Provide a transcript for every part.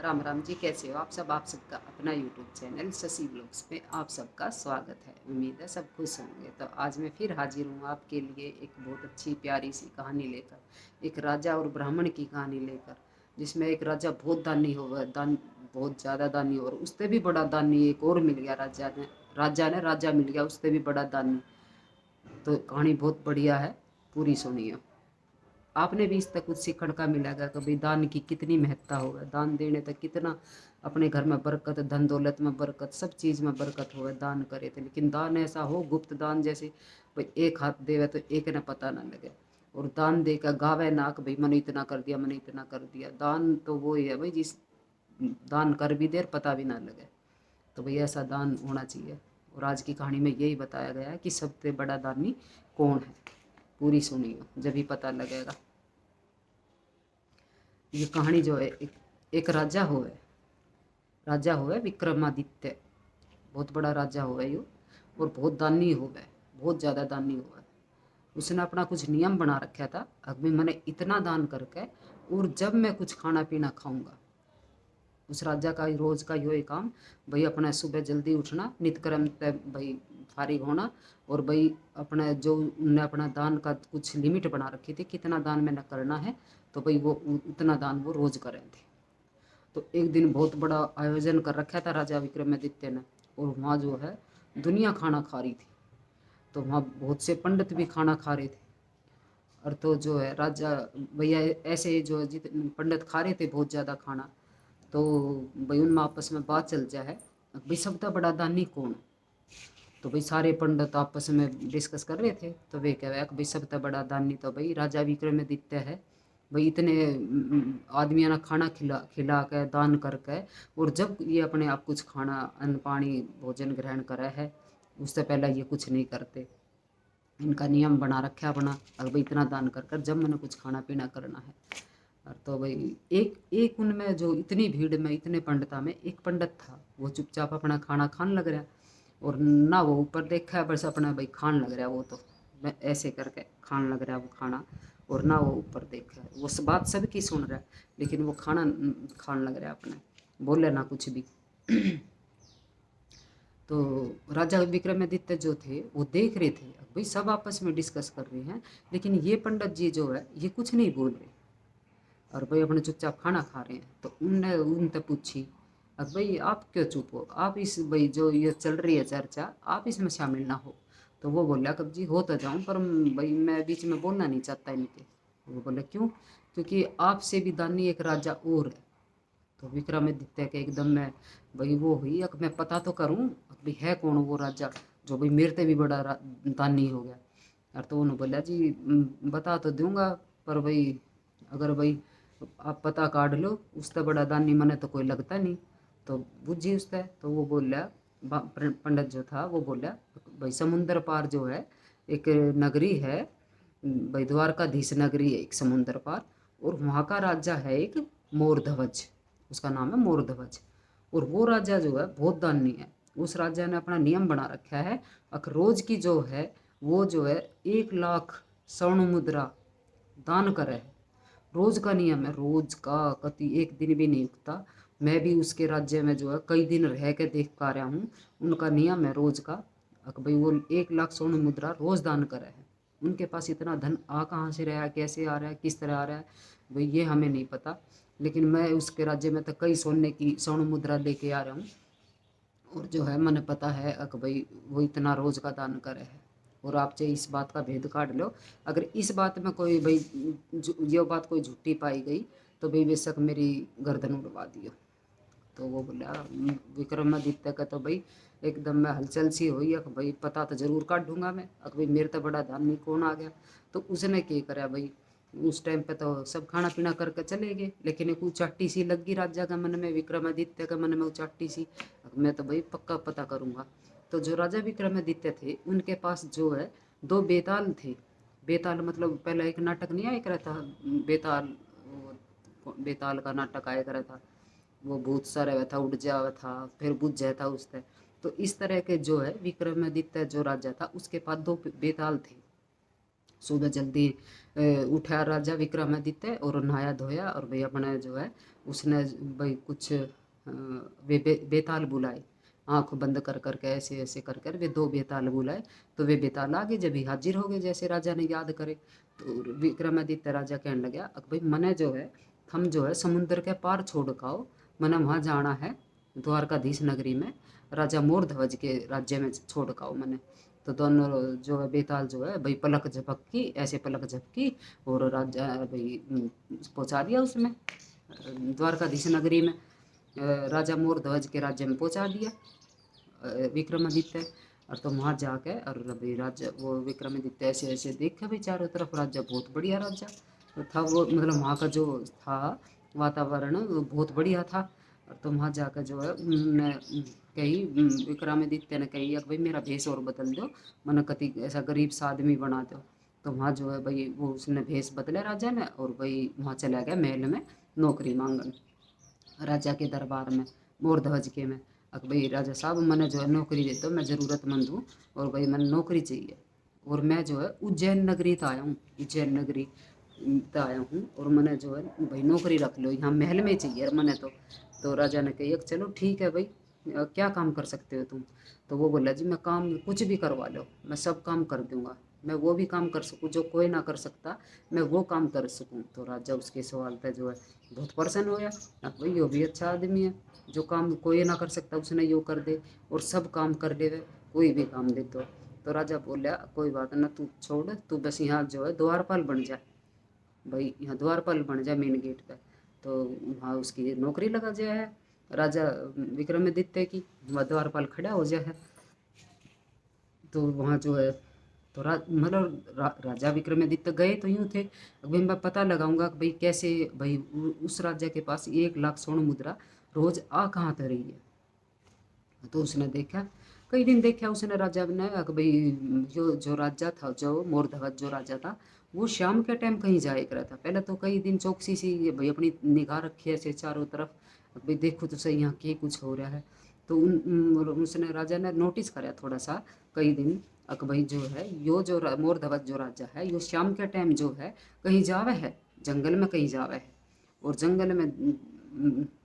राम राम जी, कैसे हो आप सब। आप सबका अपना यूट्यूब चैनल शशि ब्लॉग्स में आप सबका स्वागत है। उम्मीद है सब खुश होंगे। तो आज मैं फिर हाजिर हूँ आपके लिए एक बहुत अच्छी प्यारी सी कहानी लेकर, एक राजा और ब्राह्मण की कहानी लेकर, जिसमें एक राजा बहुत दानी हो गया, दान बहुत ज़्यादा दानी, और उससे भी बड़ा दानी एक और मिल गया। राजा मिल गया, उससे भी बड़ा दानी। तो कहानी बहुत बढ़िया है, पूरी सुनिए। आपने भी इस तक कुछ सीखने का मिलेगा कि भाई दान की कितनी महत्ता होगा, दान देने तक कितना अपने घर में बरकत, धन दौलत में बरकत, सब चीज़ में बरकत होगा दान करे थे। लेकिन दान ऐसा हो गुप्त दान, जैसे भाई एक हाथ देवे तो एक ने पता ना लगे, और दान दे कर गावे ना कि भाई मैंने इतना कर दिया, मैंने इतना कर दिया। दान तो वो ही है भाई, जिस दान कर भी देर पता भी ना लगे। तो भाई ऐसा दान होना चाहिए। और आज की कहानी में यही बताया गया है कि सबसे बड़ा दानी कौन है। पूरी सुनिए, जब ही पता लगेगा। ये कहानी जो है, एक राजा होवे विक्रमादित्य। बहुत बड़ा राजा होवे यो, और बहुत दानी होवे, बहुत ज़्यादा दानी होवे। उसने अपना कुछ नियम बना रखा था, अब भी मैंने इतना दान करके, और जब मैं कुछ खाना पीना खाऊंगा। उस राजा का रोज का यो ही काम, भाई अपना सुबह जल्दी उठना, नित्यक्रम तय भाई फारिग होना, और भाई अपना जो उनने अपना दान का कुछ लिमिट बना रखी थी, कितना दान मैंने करना है, तो भाई वो उतना दान वो रोज करें थे। तो एक दिन बहुत बड़ा आयोजन कर रखा था राजा विक्रमादित्य ने, और वहाँ जो है दुनिया खाना खा रही थी। तो वहाँ बहुत से पंडित भी खाना खा रहे थे। और तो जो है राजा, भैया ऐसे जो जितने पंडित खा रहे थे बहुत ज़्यादा खाना, तो भाई उनमें आपस में बात चल जाए, भाई सबसे बड़ा दानी कौन। तो भाई सारे पंडित आपस में डिस्कस कर रहे थे, तो वे कह रहे भाई सबसे बड़ा दानी तो भाई राजा विक्रमादित्य है। भाई इतने आदमियों ने खाना खिला खिला के दान करके, और जब ये अपने आप कुछ खाना अन्न पानी भोजन ग्रहण करे है, उससे पहले ये कुछ नहीं करते। इनका नियम बना रखा अपना, अब भाई इतना दान कर कर जब मैंने कुछ खाना पीना करना है। और तो भाई एक एक उनमें जो इतनी भीड़ में इतने पंडिता में एक पंडित था, वो चुपचाप अपना खाना खाने लग रहा। और ना वो ऊपर देखा है, बस अपना भाई खान लग रहा है। वो तो मैं ऐसे करके खान लग रहा है वो खाना, और ना वो ऊपर देखा है, वो बात सबकी सुन रहा है, लेकिन वो खाना खान लग रहा है अपने, बोले ना कुछ भी। तो राजा विक्रमादित्य जो थे वो देख रहे थे, भाई सब आपस में डिस्कस कर रहे हैं, लेकिन ये पंडित जी जो है ये कुछ नहीं बोल रहे, और भाई अपने चुपचाप खाना खा रहे हैं। तो उनने उनसे पूछी, अब भाई आप क्यों चुप हो, आप इस भाई जो ये चल रही है चर्चा, आप इसमें शामिल ना हो। तो वो बोला, कब जी हो तो जाऊँ, पर भाई मैं बीच में बोलना नहीं चाहता इनके। वो बोले क्यों, क्योंकि आपसे भी दानी एक राजा और है। तो विक्रमादित्य के एकदम में भाई वो हुई, अब मैं पता तो करूं भाई है कौन वो राजा, जो भाई मेरे से भी बड़ा दानी हो गया। यार तो उन्होंने बोला जी बता तो दूंगा, पर भाई अगर भाई आप पता काट लो, उससे बड़ा दानी मने तो कोई लगता नहीं। तो बुझी उससे, तो वो बोला, पंडित जो था वो बोला, भाई समुंदर पार जो है एक नगरी है, भाई द्वारकाधीश नगरी है एक समुंदर पार, और वहाँ का राजा है एक मोरध्वज, उसका नाम है मोरध्वज। और वो राजा जो है बहुत दानी है। उस राजा ने अपना नियम बना रखा है, रोज की जो है वो जो है 1 लाख स्वर्ण मुद्रा दान करे है। रोज का नियम है, रोज का, कति एक दिन भी नहीं उगता। मैं भी उसके राज्य में जो है कई दिन रह के देख पा रहा हूँ, उनका नियम है रोज का, भाई वो 1 लाख स्वर्ण मुद्रा रोज दान करे है। उनके पास इतना धन आ कहाँ से रहा है, कैसे आ रहा है, किस तरह आ रहा है, भाई ये हमें नहीं पता। लेकिन मैं उसके राज्य में तो कई सोने की स्वर्ण मुद्रा लेके आ रहा हूँ, और जो है मैंने पता है कि भाई वो इतना रोज का दान करे है। और आप चाहे इस बात का भेद काट लो, अगर इस बात में कोई भाई ये बात कोई झूठी पाई गई, तो भाई बेशक मेरी गर्दन उड़वा दियो। तो वो बोला विक्रमादित्य का, तो भाई एकदम में हलचल सी हुई है कि भाई पता तो जरूर काट दूंगा मैं, अगर भाई मेरे तो बड़ा धानी कौन आ गया। तो उसने क्या करा भाई, उस टाइम पे तो सब खाना पीना करके चले गए, लेकिन एक उचाटी सी लग गई राजा के मन में, विक्रमादित्य के मन में उचाटी सी, मैं तो भाई पक्का पता करूंगा। तो जो राजा विक्रमादित्य थे उनके पास जो है 2 बेताल थे। बेताल मतलब पहले एक नाटक नहीं आया करा था, बेताल, बेताल का नाटक आया करा था, वो भूत सा रहा था, उड़ जावा था, फिर बुझ जाता उससे। तो इस तरह के जो है विक्रमादित्य जो राजा था उसके पास 2 बेताल थे, सुबह जल्दी उठा राजा विक्रमादित्य और नहाया धोया, और भाई अपने जो है उसने भाई कुछ बेताल बुलाए, आँख बंद कर करके ऐसे ऐसे कर कर वे 2 बेताल बुलाए। तो वे बेताल आगे जब ही हाजिर हो गए जैसे राजा ने याद करे। तो विक्रमादित्य राजा कहने लगा, भाई मने जो है हम जो है समुद्र के पार छोड़ काओ, मने वहाँ जाना है द्वारकाधीश नगरी में, राजा मोरध्वज के राज्य में छोड़ काओ मने। तो दोनों जो है बेताल जो है भाई पलक झपकी, ऐसे पलक झपकी, और राजा भाई पहुंचा दिया उसमें द्वारकाधीश नगरी में, राजा मोरध्वज के राज्य में पहुंचा दिया विक्रमादित्य। और तो वहाँ जाके और भाई राजा वो विक्रमादित्य ऐसे ऐसे देखे भाई चारों तरफ राज्य बहुत बढ़िया राज्य था वो, मतलब वहाँ का जो था वातावरण वो बहुत बढ़िया था। और तो वहाँ जाकर जो है उन्होंने कही, विक्रमादित्य ने कही भाई मेरा भेष और बदल दो, मन कति ऐसा गरीब सा आदमी बना दो। तो वहाँ जो है भाई वो उसने भेष बदले राजा ने, और भाई वहाँ चला गया महल में नौकरी मांगन, राजा के दरबार में मोरध्वज के में। अब भाई राजा साहब मैंने जो है नौकरी दे दो, मैं ज़रूरतमंद हूँ और भाई मैंने नौकरी चाहिए, और मैं जो है उज्जैन नगरी तो आया हूँ, उज्जैन नगरी तो आया हूँ, और मैंने जो है भाई नौकरी रख लो यहाँ महल में चाहिए मैंने तो राजा ने कही चलो ठीक है भाई, क्या काम कर सकते हो तुम। तो वो बोला जी मैं काम कुछ भी करवा लो, मैं सब काम कर दूंगा, मैं वो भी काम कर सकूँ जो कोई ना कर सकता, मैं वो काम कर सकूँ। तो राजा उसके सवाल पे जो है बहुत प्रसन्न हो गया, अब भाई यो भी अच्छा आदमी है, जो काम कोई ना कर सकता उसने यो कर दे, और सब काम कर दे, कोई भी काम दे तो राजा बोला कोई बात ना, तू छोड़, तू बस यहाँ जो है द्वारपाल बन जा, भाई यहाँ द्वारपाल बन जा मेन गेट पे। तो वहाँ उसकी नौकरी लगा जाए है राजा विक्रमादित्य की, वहाँ द्वारपाल खड़ा हो जाए है। तो वहाँ जो है तो मतलब राजा विक्रमादित्य गए तो यूँ थे, अभी मैं पता लगाऊंगा कि भाई कैसे भाई उस राजा के पास 1 लाख स्वर्ण मुद्रा रोज आ कहाँ तो रही है। तो उसने देखा, कई दिन देखा उसने राजा ने कि भाई जो राजा था, जो मोरध्वज जो राजा था, वो शाम के टाइम कहीं जाया करा था। पहले तो कई दिन चौकसी सी भाई अपनी निगाह रखी ऐसे चारों तरफ, भाई देखो तो सही यहाँ के कुछ हो रहा है। तो उसने राजा ने नोटिस करा थोड़ा सा कई दिन, भाई जो है यो जो मोरध्वज जो राजा है यो शाम के टाइम जो है कहीं जावे है, जंगल में कहीं जावे है, और जंगल में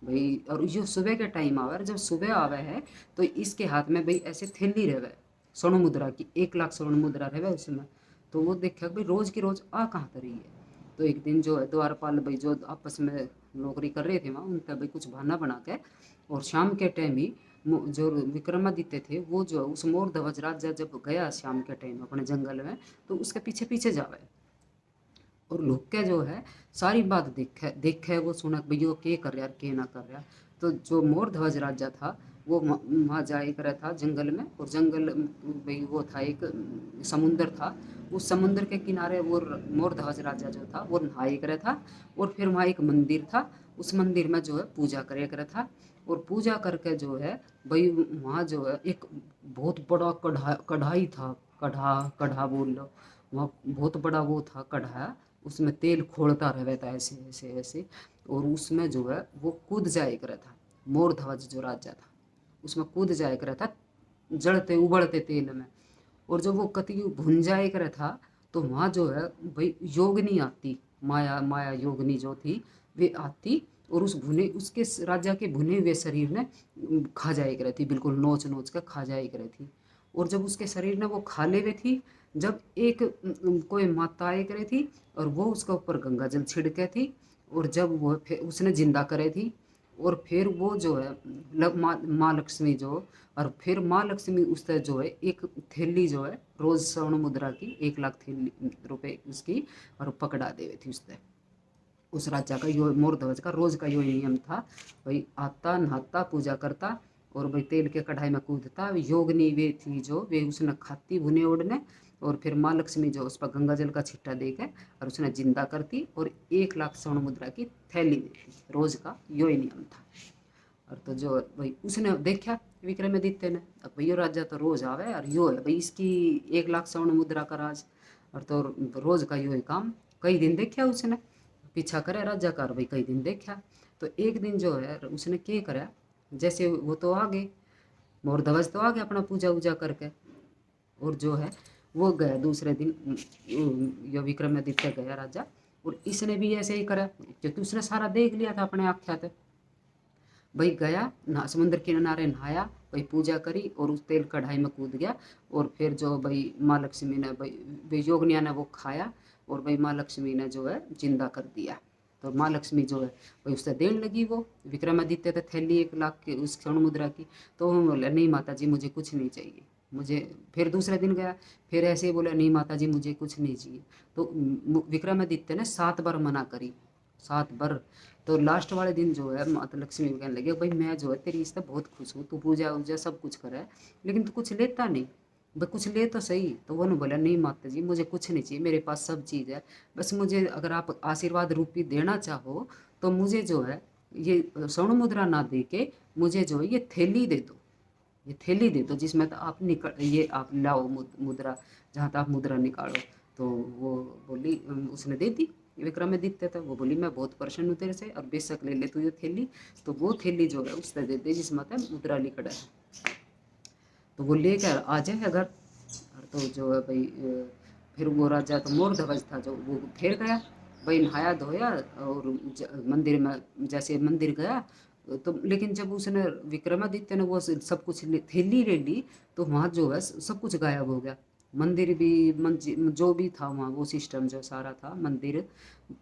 भाई और जो सुबह के टाइम आवे, और जब सुबह आवे है तो इसके हाथ में भाई ऐसे थैली रहे स्वर्ण मुद्रा की, 1 लाख स्वर्ण मुद्रा रहे उसमें। तो वो देखा भाई रोज की रोज आ कहाँ तरी है। तो एक दिन जो है द्वारपाल भाई जो आपस में नौकरी कर रहे थे वहाँ, उनका भाई कुछ बहाना बना के, और शाम के टाइम ही जो विक्रमादित्य थे वो जो उस मोरध्वज राजा जब गया शाम के टाइम अपने जंगल में, तो उसके पीछे पीछे जावे, और लुक के जो है सारी बात देखे वो सुना भाई वो के कर रहा के ना कर रहा। तो जो मोरध्वज राजा था वो वहाँ जाए कर था जंगल में, और जंगल भाई वो था एक समुंदर था, उस समुंदर के किनारे वो मोरध्वज राजा जो था वो नहाए कर था, और फिर वहाँ एक मंदिर था, उस मंदिर में जो है पूजा करे कर था, और पूजा करके जो है भाई वहाँ जो है एक बहुत बड़ा कढ़ाई था, कढ़ा कढ़ा बोल लो, वहाँ बहुत बड़ा वो था कढ़ा, उसमें तेल खोलता रहता है ऐसे ऐसे ऐसे, और उसमें जो है वो कूद जाए कर था, मोरध्वज जो राजा था उसमें कूद जाए कर था जड़ते उबलते तेल में, और जब वो कति भुन जाए कर था तो वहाँ जो है भाई योगिनी आती, माया माया योगिनी जो थी वे आती, और उस भुने उसके राजा के भुने हुए शरीर ने खा जाए कर थी, बिल्कुल नोच नोच कर खा जाए कर थी। और जब उसके शरीर ने वो खा ले हुए थी, जब एक कोई माता आए करे थी और वो उसका ऊपर गंगा जल छिड़के थी, और जब वो फिर उसने जिंदा करे थी, और फिर वो जो है माँ लक्ष्मी जो, और फिर माँ लक्ष्मी उससे जो है एक थैली जो है रोज स्वर्ण मुद्रा की 1 लाख थैली रुपए उसकी, और पकड़ा देवे थी उससे। उस राजा का यो मोरध्वज का रोज का यो नियम था, भाई आता नहाता पूजा करता, और भाई तेल के कढ़ाई में कूदता, योगनी वे थी जो वे उसने खाती भुने ओढ़ने, और फिर माँ लक्ष्मी जो उस पर गंगा जल का छिट्टा दे के और उसने जिंदा करती, और 1 लाख स्वर्ण मुद्रा की थैली देती, रोज का यो ही नियम था। और तो जो भाई उसने देखा विक्रमादित्य ने, अब भैया राजा तो रोज आवे और यो है भाई इसकी 1 लाख स्वर्ण मुद्रा का राज, और तो रोज का यो ही काम, कई दिन देखा उसने पीछा करे राजा का, और भाई कई दिन देखा। तो एक दिन जो है उसने क्या करा, जैसे वो तो आ गए मोरध्वज तो आ गए अपना पूजा वूजा करके, और जो है वो गया दूसरे दिन, यो विक्रमादित्य गया राजा, और इसने भी ऐसे ही करा क्योंकि उसने सारा देख लिया था अपने आख्यात। भाई गया ना समुद्र के किनारे नहाया, भाई पूजा करी और उस तेल कढ़ाई में कूद गया, और फिर जो भाई माँ लक्ष्मी ने भाई योगनिया ने वो खाया, और भाई माँ लक्ष्मी ने जो है जिंदा कर दिया। तो माँ लक्ष्मी जो है भाई उससे देने लगी वो विक्रमादित्य तो थैली 1 लाख की उस स्वर्ण मुद्रा की। तो वो बोला नहीं माता जी मुझे कुछ नहीं चाहिए मुझे। फिर दूसरे दिन गया, फिर ऐसे ही बोला नहीं माता जी मुझे कुछ नहीं चाहिए। तो विक्रमादित्य ने 7 बार मना करी, 7 बार। तो लास्ट वाले दिन जो है माता लक्ष्मी कहने लगे भाई मैं जो है तेरी इससे बहुत खुश हूँ, तू पूजा वूजा सब कुछ करे है लेकिन तू कुछ लेता नहीं, भाई कुछ ले तो सही। तो वो ने बोला नहीं माता जी मुझे कुछ नहीं चाहिए, मेरे पास सब चीज़ है, बस मुझे अगर आप आशीर्वाद रूपी देना चाहो तो मुझे जो है ये स्वर्ण मुद्रा ना दे के मुझे जो है ये थैली दे दो, ये थैली दे दो जिसमें तो आप निकल ये आप लाओ मुद्रा, जहाँ तक आप मुद्रा निकालो। तो वो बोली उसने दे दी विक्रमादित्य था, वो बोली मैं बहुत प्रसन्न हूँ तेरे से और बेशक ले ले तू ये थैली। तो वो थैली जो है उसने दे दी जिसमें था मुद्रा निकला है। तो वो लेकर आ जाए अगर, और तो जो है भाई फिर वो राजा तो मोर ध्वज था जो वो फिर गया, भाई नहाया धोया और मंदिर में जैसे मंदिर गया। तो लेकिन जब उसने विक्रमादित्य ने वो सब कुछ थैली ले ली तो वहाँ जो है सब कुछ गायब हो गया। मंदिर भी जो भी था वहाँ वो सिस्टम जो सारा था मंदिर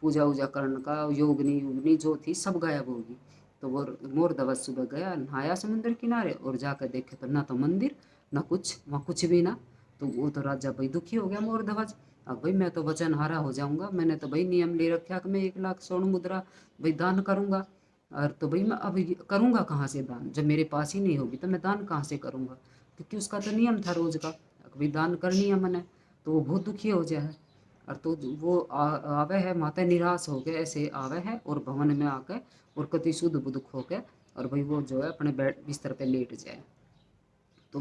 पूजा वूजा करने का योगनी योगनी जो थी सब गायब होगी। तो वो मोर ध्वज सुबह गया नहाया समुद्र किनारे और जाकर देखे तो ना तो मंदिर ना कुछ वहाँ कुछ भी ना। तो वो तो राजा भाई दुखी हो गया मोर ध्वज, अब भाई मैं तो वचन हारा हो जाऊंगा, मैंने तो भाई नियम ले रखा कि मैं 1 लाख स्वर्ण मुद्रा भाई दान करूंगा। और तो भाई मैं अब करूंगा कहाँ से दान, जब मेरे पास ही नहीं होगी तो मैं दान कहाँ से करूंगा, क्योंकि उसका तो नियम था रोज का भाई दान करनी है मैंने। तो वो बहुत दुखी हो जाए, और तो वो आवे है माता निराश हो गए ऐसे आवे है और भवन में आकर और कति शुद्ध बुद्ध हो के और भाई वो जो है अपने बेड बिस्तर पे लेट जाए। तो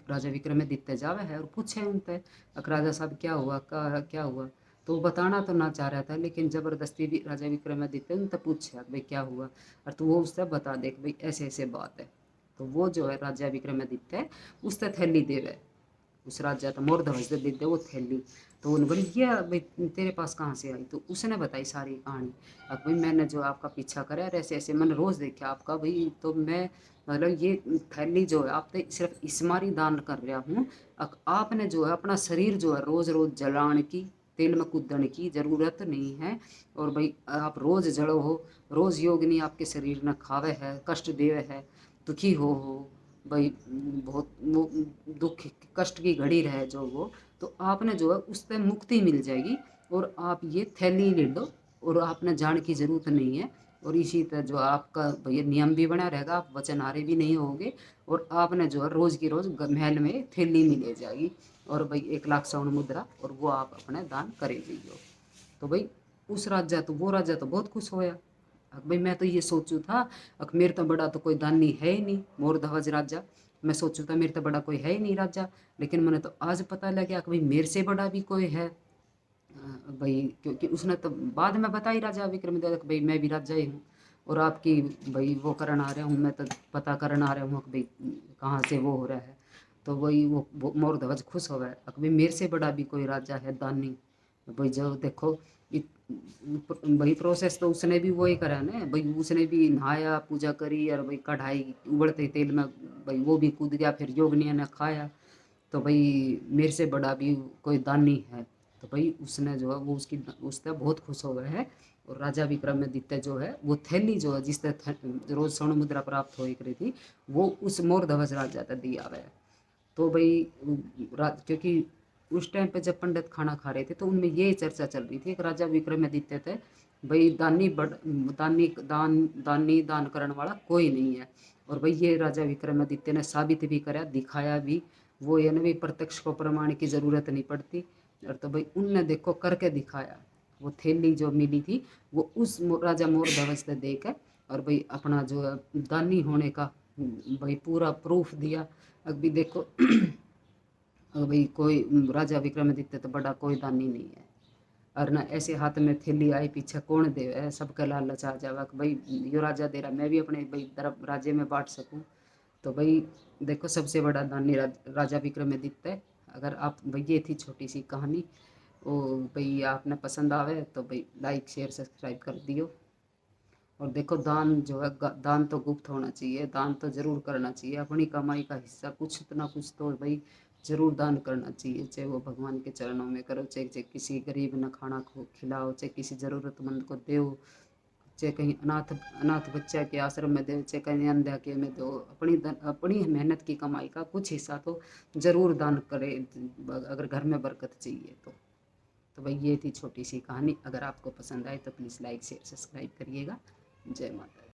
राजा विक्रमादित्य जावे है और पूछे उनसे राजा साहब क्या हुआ क्या हुआ। तो वो बताना तो ना चाह रहा था लेकिन जबरदस्ती भी राजा विक्रमादित्य उनसे पूछे भाई क्या हुआ, और तो वो उससे बता दे कि भाई ऐसे ऐसे बात है। तो वो जो है राजा विक्रमादित्य उससे थैली देवे, उस राजा था मोर ध्वज दे दे वो थैली। तो उन्होंने बोली ये भाई तेरे पास कहाँ से आई, तो उसने बताई सारी कहानी। अब भाई मैंने जो आपका पीछा करा है ऐसे ऐसे मैंने रोज़ देखा आपका भाई, तो मैं मतलब ये थैली जो है आप तो सिर्फ इसमारी दान कर रहा हूँ, आपने जो है अपना शरीर जो है रोज़ रोज़ जलाने की तेल में कूदने की ज़रूरत नहीं है। और भाई आप रोज़ जड़ो हो, रोज़ योगिनी आपके शरीर में खावे है कष्ट देवे है दुखी हो भाई बहुत दुख कष्ट की घड़ी रहे जो वो, तो आपने जो है उससे मुक्ति मिल जाएगी और आप ये थैली ले लो और आपने जाने की ज़रूरत नहीं है। और इसी तरह जो आपका भैया नियम भी बना रहेगा, आप वचनहारे भी नहीं होंगे, और आपने जो है रोज़ की रोज़ महल में थैली मिल जाएगी और भाई 1 लाख स्वर्ण मुद्रा और वो आप अपने दान करे जाइए। तो भाई उस राजा तो वो राजा तो बहुत खुश होया, भाई मैं तो ये सोचू था मेरे तो बड़ा तो कोई दानी है ही नहीं मोर ध्वज राजा, मैं सोचू था मेरे तो बड़ा कोई है ही नहीं राजा, लेकिन मैंने तो आज पता लगा कि भाई मेरे से बड़ा भी कोई है। भाई क्योंकि उसने तो बाद में बताई राजा विक्रमादित्य कि भाई मैं भी राजा ही हूँ और आपकी भाई वो करन आ रहा हूँ, मैं तो पता करन आ रहा हूँ कि भाई कहाँ से वो हो रहा है। तो वही वो मोर ध्वज खुश हो गए भाई मेरे से बड़ा भी कोई राजा है दानी। भाई जब देखो भाई प्रोसेस तो उसने भी वही करा ना भाई, उसने भी नहाया पूजा करी और भाई कढ़ाई उबलते तेल में भाई वो भी कूद गया, फिर योगनिया ने खाया। तो भाई मेरे से बड़ा भी कोई दानी है, तो भाई उसने जो है वो उसकी उससे बहुत खुश हो गए हैं। और राजा विक्रमादित्य जो है वो थैली जो है जिससे रोज स्वर्ण मुद्रा प्राप्त हो रही थी वो उस मोर ध्वज राजा तक दिया हुआ है। तो भाई क्योंकि उस टाइम पे जब पंडित खाना खा रहे थे तो उनमें ये चर्चा चल रही थी कि राजा विक्रमादित्य थे भाई दानी दान करने वाला कोई नहीं है। और भाई ये राजा विक्रमादित्य ने साबित भी करा दिखाया भी, वो ये ना भी प्रत्यक्ष को प्रमाण की ज़रूरत नहीं पड़ती। और तो भाई उनने देखो करके दिखाया, वो थैली जो मिली थी वो उस राजा मोर ध्वज से देकर और भाई अपना जो दानी होने का भाई पूरा प्रूफ दिया। अभी देखो भाई कोई राजा विक्रमादित्य तो बड़ा कोई दानी नहीं है, और ना ऐसे हाथ में थैली आई पीछे कौन दे है, सबका लालच आ जावा कि भाई यो राजा दे रहा मैं भी अपने भाई तरफ राज्य में बांट सकूं। तो भाई देखो सबसे बड़ा दानी राजा विक्रमादित्य अगर आप भाई, ये थी छोटी सी कहानी। वो भाई आपने पसंद आवे तो भाई लाइक शेयर सब्सक्राइब कर दियो। और देखो, दान जो है दान तो गुप्त होना चाहिए, दान तो जरूर करना चाहिए। अपनी कमाई का हिस्सा कुछ ना कुछ तो भाई जरूर दान करना चाहिए, चाहे वो भगवान के चरणों में करो, चाहे किसी गरीब न खाना खिलाओ, चाहे किसी ज़रूरतमंद को दो, चाहे कहीं अनाथ अनाथ बच्चा के आश्रम में दो, चाहे कहीं अंधा के में दो। अपनी मेहनत की कमाई का कुछ हिस्सा तो ज़रूर दान करे, अगर घर में बरकत चाहिए तो भाई ये थी छोटी सी कहानी। अगर आपको पसंद आए तो प्लीज़ लाइक शेयर सब्सक्राइब करिएगा। जय माता दी।